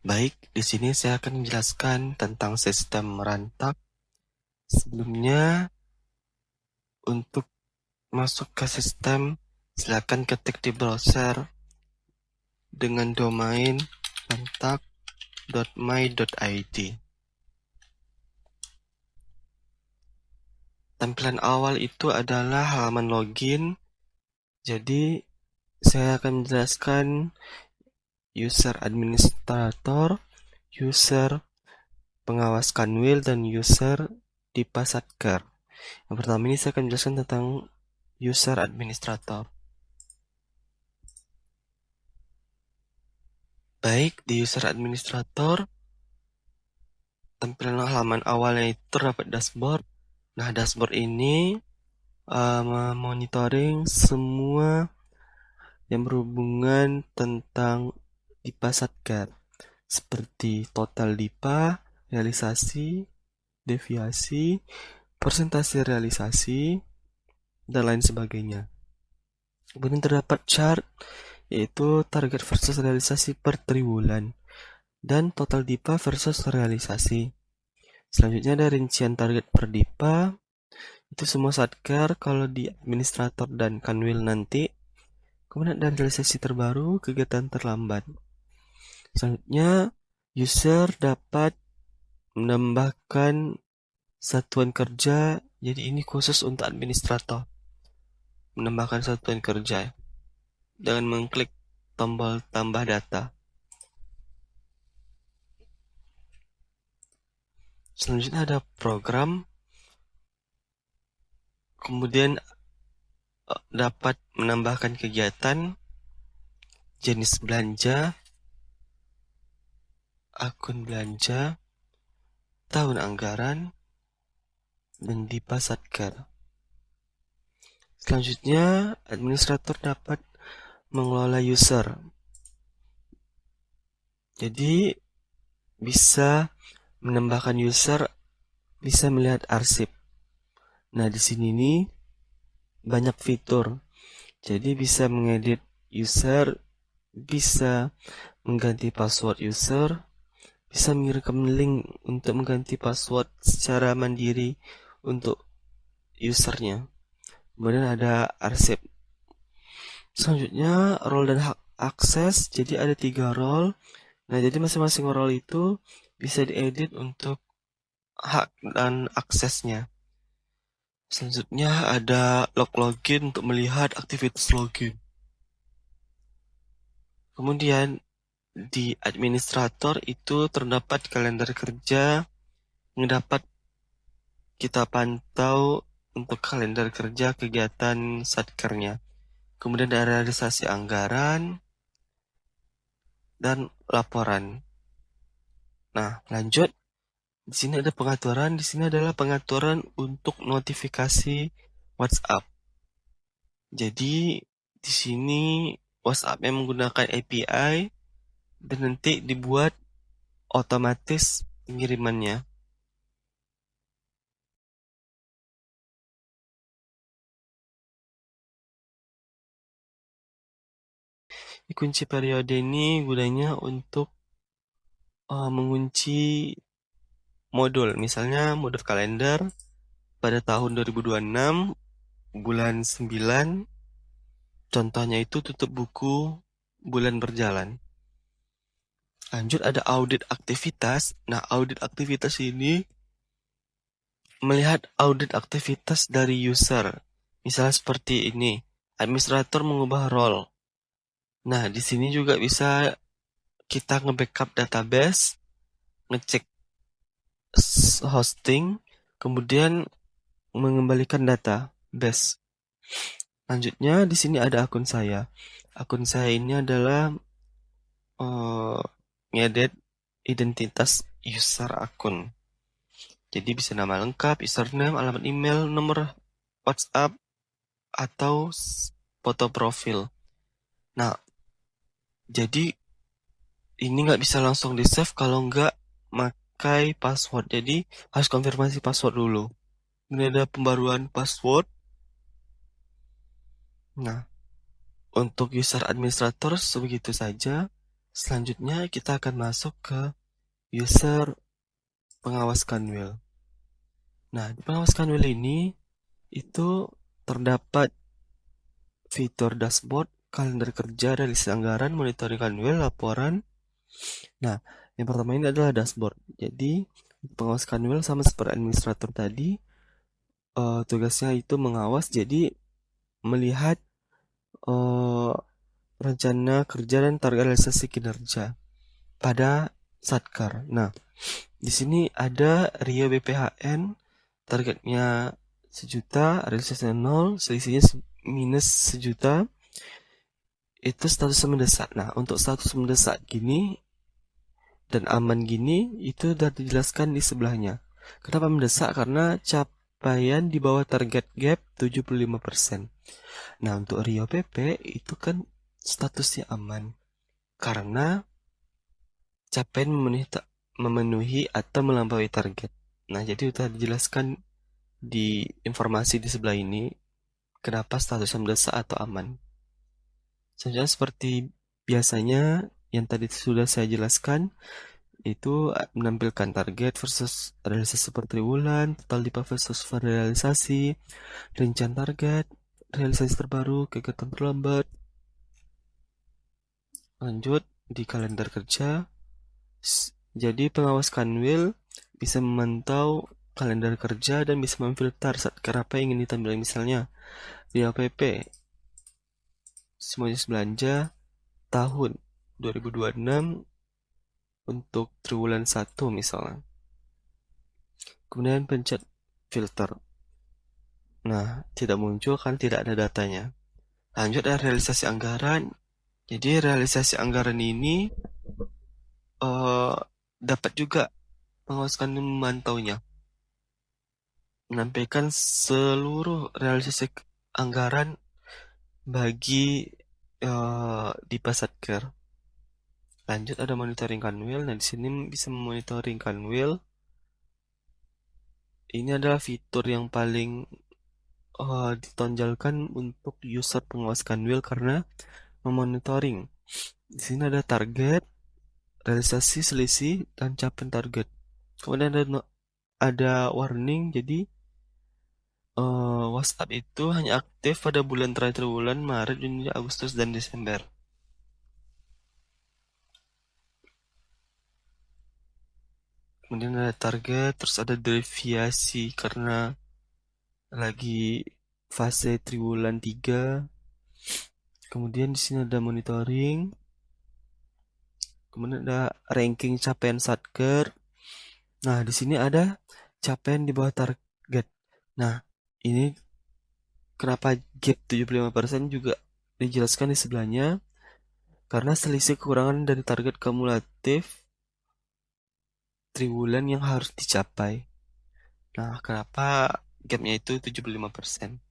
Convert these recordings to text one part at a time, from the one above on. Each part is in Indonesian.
Baik, di sini saya akan menjelaskan tentang sistem merantap. Sebelumnya, untuk masuk ke sistem, silakan ketik di browser dengan domain rantap.my.id. Tampilan awal itu adalah halaman login. Jadi, saya akan menjelaskan user administrator, user pengawas Kanwil, dan user Dipa Satker. Yang pertama ini saya akan menjelaskan tentang user administrator. Baik, di user administrator, tampilan halaman awalnya itu terdapat dashboard. Nah, dashboard ini memonitoring semua yang berhubungan tentang Dipa Satker, seperti total Dipa, realisasi, deviasi, persentase realisasi, dan lain sebagainya. Kemudian terdapat chart, yaitu target versus realisasi per triwulan, dan total Dipa versus realisasi. Selanjutnya ada rincian target per Dipa, itu semua satker kalau di administrator dan Kanwil nanti. Kemudian ada realisasi terbaru, kegiatan terlambat. Selanjutnya, user dapat menambahkan satuan kerja, jadi ini khusus untuk administrator. Menambahkan satuan kerja dengan mengklik tombol tambah data. Selanjutnya ada program, kemudian dapat menambahkan kegiatan, jenis belanja, akun belanja, tahun anggaran, dan Dipa Satker. Selanjutnya, administrator dapat mengelola user. Jadi, bisa menambahkan user, bisa melihat arsip. Nah, di sini nih banyak fitur. Jadi bisa mengedit user, bisa mengganti password user, bisa mengirimkan link untuk mengganti password secara mandiri untuk usernya. Kemudian ada arsip. Selanjutnya role dan hak akses. Jadi ada 3 role. Nah, jadi masing-masing role itu bisa diedit untuk hak dan aksesnya. Selanjutnya ada login untuk melihat aktivitas login. Kemudian di administrator itu terdapat kalender kerja yang dapat kita pantau untuk kalender kerja kegiatan satkernya. Kemudian ada realisasi anggaran dan laporan. Nah, lanjut. Di sini ada pengaturan. Di sini adalah pengaturan untuk notifikasi WhatsApp. Jadi di sini WhatsApp yang menggunakan API dan nanti dibuat otomatis pengirimannya. Di kunci periode ini gunanya untuk mengunci modul. Misalnya modul kalender pada tahun 2026 bulan 9. Contohnya itu tutup buku bulan berjalan. Lanjut ada audit aktivitas. Nah, audit aktivitas ini melihat audit aktivitas dari user. Misalnya seperti ini, administrator mengubah role. Nah, di sini juga bisa kita nge-backup database, ngecek hosting, kemudian mengembalikan data base. Lanjutnya di sini ada akun saya. Akun saya ini adalah ngedit identitas user akun. Jadi bisa nama lengkap, username, alamat email, nomor WhatsApp, atau foto profil. Nah, jadi ini nggak bisa langsung di save kalau nggak pakai password. Jadi harus konfirmasi password dulu. Ini ada pembaruan password. Nah, untuk user administrator sebegitu saja. Selanjutnya kita akan masuk ke user pengawas Kanwil. Nah, di pengawas Kanwil ini itu terdapat fitur dashboard, kalender kerja, realisasi anggaran, monitoring Kanwil, laporan. Nah, yang pertama ini adalah dashboard. Jadi, pengawas Kanwil sama seperti administrator tadi, tugasnya itu mengawas, jadi melihat rencana kerja dan target realisasi kinerja pada Satkar. Nah, di sini ada Rio BPHN, targetnya 1 juta, realisasinya 0, selisihnya minus 1 juta. Itu status mendesak. Nah, untuk status mendesak gini dan aman gini, itu sudah dijelaskan di sebelahnya. Kenapa mendesak? Karena capaian di bawah target gap 75%. Nah, untuk Rio PP itu kan statusnya aman. Karena capaian memenuhi atau melampaui target. Nah, jadi sudah dijelaskan di informasi di sebelah ini kenapa statusnya mendesak atau aman. Selanjutnya seperti biasanya yang tadi sudah saya jelaskan, itu menampilkan target versus realisasi per triwulan, total DIPA versus realisasi, rincian target, realisasi terbaru, kegiatan terlambat. Lanjut di kalender kerja. Jadi pengawas Kanwil bisa memantau kalender kerja dan bisa memfilter Satkar apa yang ingin ditampilkan. Misalnya di APP semuanya belanja tahun 2026 untuk triwulan 1 misalnya. Kemudian pencet filter. Nah, tidak muncul kan tidak ada datanya. Lanjut ada realisasi anggaran. Jadi realisasi anggaran ini dapat juga pengawas Kanwil memantaunya. Menampilkan seluruh realisasi anggaran bagi DIPA Satkar. Lanjut ada monitoring Kanwil. Nah, di sini bisa memonitoring Kanwil. Ini adalah fitur yang paling ditonjolkan untuk user pengawas Kanwil karena memonitoring. Di sini ada target, realisasi, selisih, dan capaian target. Kemudian ada warning, jadi WhatsApp itu hanya aktif pada bulan terakhir bulan Maret, Juni, Agustus, dan Desember. Kemudian ada target, terus ada deviasi karena lagi fase triwulan 3. Kemudian di sini ada monitoring. Kemudian ada ranking capaian Satkar. Nah, di sini ada capaian di bawah target. Nah, ini kenapa gap 75% juga dijelaskan di sebelahnya. Karena selisih kekurangan dari target kumulatif triwulan yang harus dicapai. Nah, kenapa gapnya itu 75%?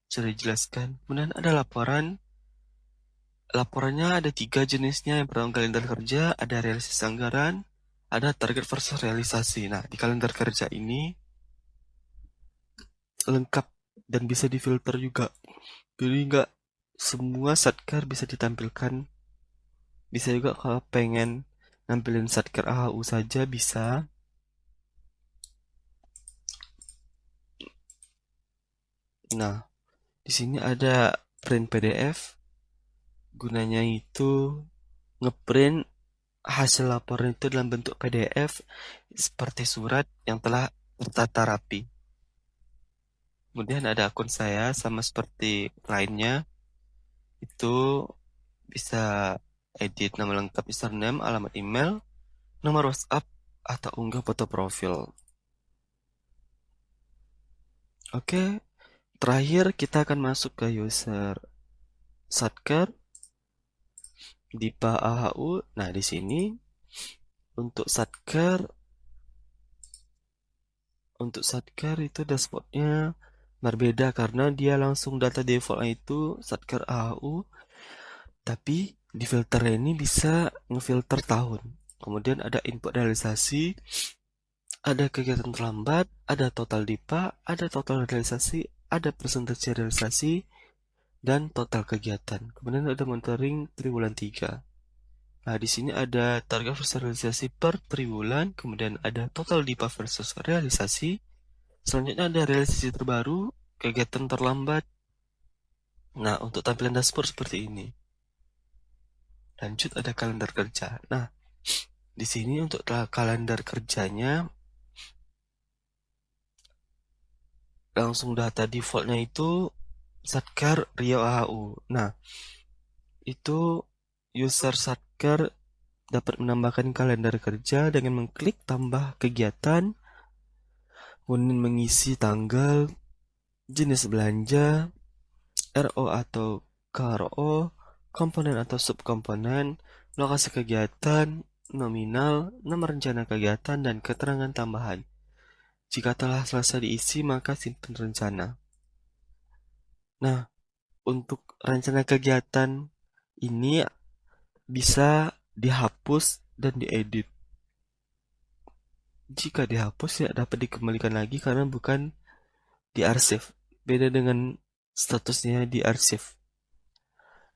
Sudah dijelaskan. Kemudian ada laporan. Laporannya ada 3 jenisnya. Yang pertama kalender kerja, ada realisasi anggaran, ada target versus realisasi. Nah, di kalender kerja ini lengkap dan bisa difilter juga. Jadi nggak semua Satkar bisa ditampilkan. Bisa juga kalau pengen nampilin Satkar AHU saja bisa. Nah, di sini ada print PDF. Gunanya itu ngeprint hasil laporan itu dalam bentuk PDF seperti surat yang telah tertata rapi. Kemudian ada akun saya sama seperti lainnya. Itu bisa edit nama lengkap, username, alamat email, nomor WhatsApp, atau unggah foto profil. Oke, terakhir kita akan masuk ke user Satkar DIPA AHU. Nah, di sini untuk Satkar itu dashboardnya berbeda karena dia langsung data defaultnya itu Satkar AHU, tapi di filter ini bisa ngefilter tahun. Kemudian ada input realisasi, ada kegiatan terlambat, ada total DIPA, ada total realisasi, ada persentase realisasi, dan total kegiatan. Kemudian ada monitoring triwulan 3. Nah, di sini ada target versus realisasi per triwulan, kemudian ada total DIPA versus realisasi. Selanjutnya ada realisasi terbaru, kegiatan terlambat. Nah, untuk tampilan dashboard seperti ini. Lanjut ada kalender kerja. Nah, di sini untuk kalender kerjanya langsung data defaultnya itu Satker Riau AHU. Nah, itu user Satker dapat menambahkan kalender kerja dengan mengklik tambah kegiatan, kemudian mengisi tanggal, jenis belanja, RO atau KRO, komponen atau subkomponen, lokasi kegiatan, nominal, nama rencana kegiatan, dan keterangan tambahan. Jika telah selesai diisi, maka simpan rencana. Nah, untuk rencana kegiatan ini bisa dihapus dan diedit. Jika dihapus, tidak dapat dikembalikan lagi karena bukan diarsip. Beda dengan statusnya diarsip.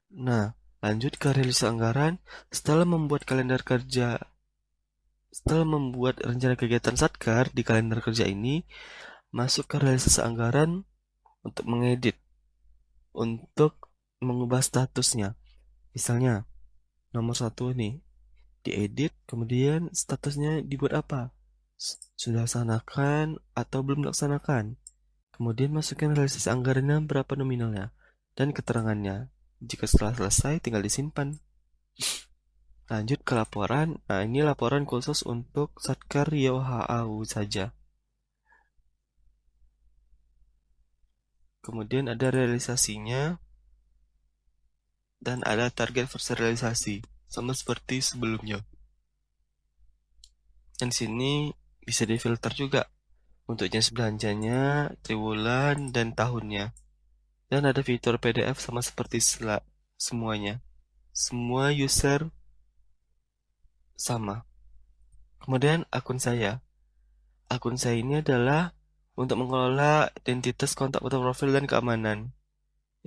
Nah, lanjut ke rilis anggaran. Setelah membuat kalender kerja, setelah membuat rencana kegiatan Satker di kalender kerja ini, masuk ke realisasi anggaran untuk mengedit, untuk mengubah statusnya. Misalnya, nomor 1 nih, diedit, kemudian statusnya dibuat apa? Sudah laksanakan atau belum laksanakan? Kemudian masukkan realisasi anggarannya berapa nominalnya dan keterangannya. Jika setelah selesai, tinggal disimpan. Lanjut ke laporan. Nah, ini laporan khusus untuk Satker Riau HAU saja. Kemudian ada realisasinya dan ada target versus realisasi, sama seperti sebelumnya. Dan di sini bisa difilter juga untuk jenis belanjanya, triwulan, dan tahunnya. Dan ada fitur PDF sama seperti semuanya. Semua user sama. Kemudian akun saya. Akun saya ini adalah untuk mengelola identitas, kontak, foto profil, dan keamanan.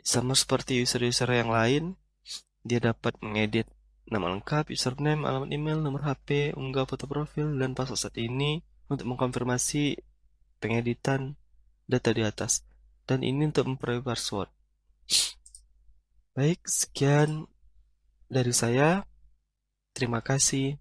Sama seperti user-user yang lain, dia dapat mengedit nama lengkap, username, alamat email, nomor HP, unggah foto profil, dan password saat ini untuk mengkonfirmasi pengeditan data di atas. Dan ini untuk memperoleh password. Baik, sekian dari saya. Terima kasih.